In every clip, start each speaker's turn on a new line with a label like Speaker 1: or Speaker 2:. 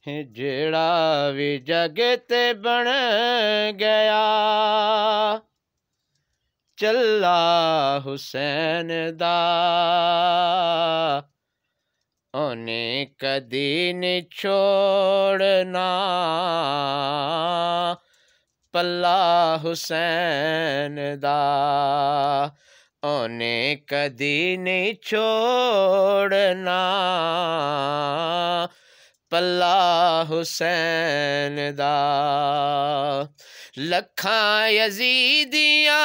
Speaker 1: जेड़ा भी जग ते बन गया चला हुसैन दा ओने कदी नहीं छोड़ना पल्ला हुसैन दा ओने कदी नहीं छोड़ना पल्ला हुसैन दा लखां यजीदियां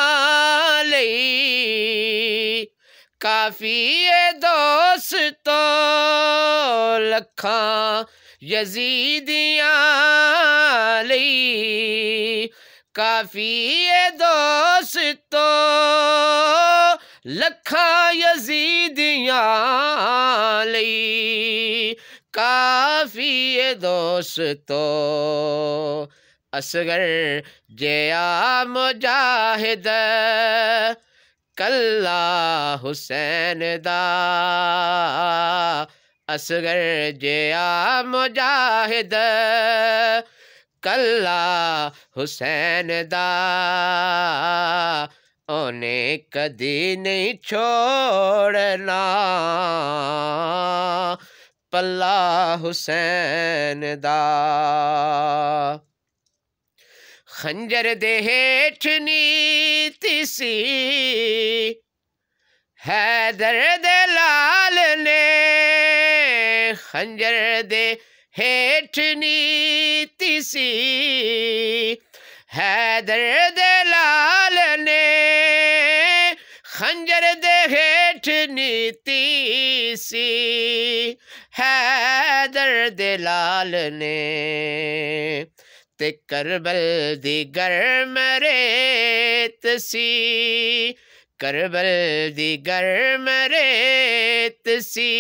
Speaker 1: लई काफी है दोस्तों लखां यजीदियां लई काफी है दोस्तों लखां यजीदियां लई काफी है दोस्तों असगर जया मुजाहिद कल्ला हुसैन दा असगर जया मुजाहिद कल्ला हुसैन दा ओने कदी नहीं छोड़ना पल्ला हुसैन दा खंजर दे हेठ नीति सी हैदर दे लाल ने खंजर दे हेठ नीति सी हैदर दे लाल ने खंजर दे हेठ नीति सी हैदर दे लाल ने ते करबल दी गर्म रेत सी करबल दी गर्म रेत सी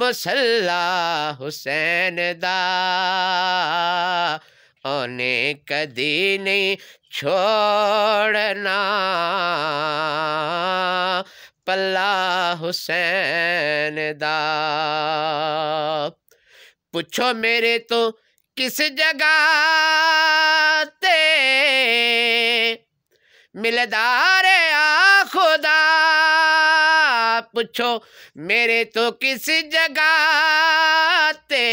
Speaker 1: मुसल्ला हुसैन दा ओने कदी नहीं छोड़ना पल्ला हुसैन दा पूछो मेरे तो किस जगह ते मिलदार आ खुदा पूछो मेरे तो किस जगह ते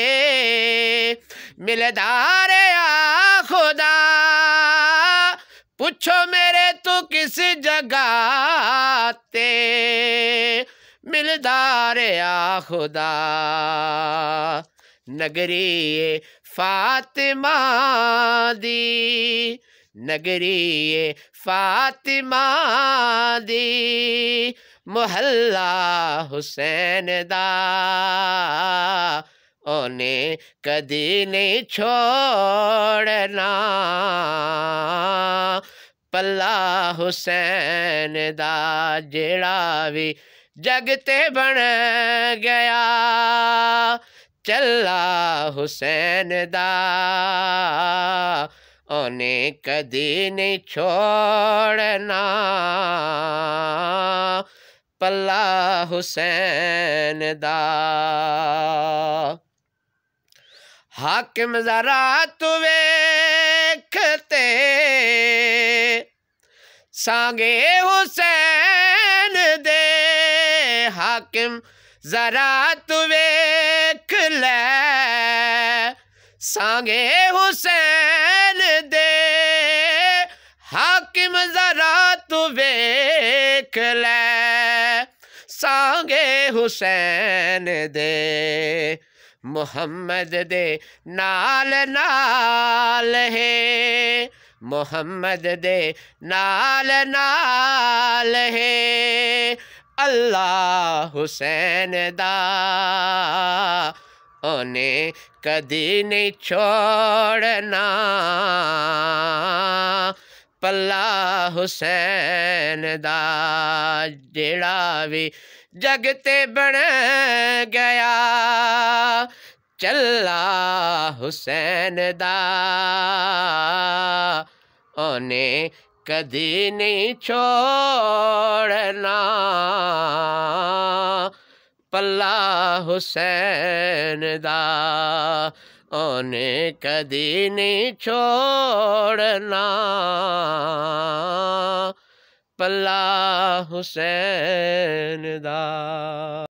Speaker 1: मिलदार आ खुदा पूछो मेरे तो किस जगह ते मिलदार आ खुदा नगरी फातिमा दी नगरी फातिमा दी मोहल्ला हुसैन दा ओने कदी नहीं छोड़ना पल्ला हुसैन दा जेड़ा भी जगते बन गया चला हुसैन दा ओने कदी नहीं छोड़ना पल्ला हुसैन दा हाकिम जरा तू वेखते सांगे हुसैन दे हाकिम जरा तू वेख ले सांगे हुसैन दे हाकिम जरा तू वेख ले सांगे हुसैन दे मुहम्मद दे नाल नाल है मुहम्मद दे नाल नाल है अल्लाह हुसैन दा ओने कदी नहीं छोड़ना पल्ला हुसैन दा जेड़ा भी जगते बन गया चला हुसैन दा ओने कदी नहीं छोड़ना पल्ला हुसैन दा ओने कदी नहीं छोड़ना, पल्ला हुसैन दा।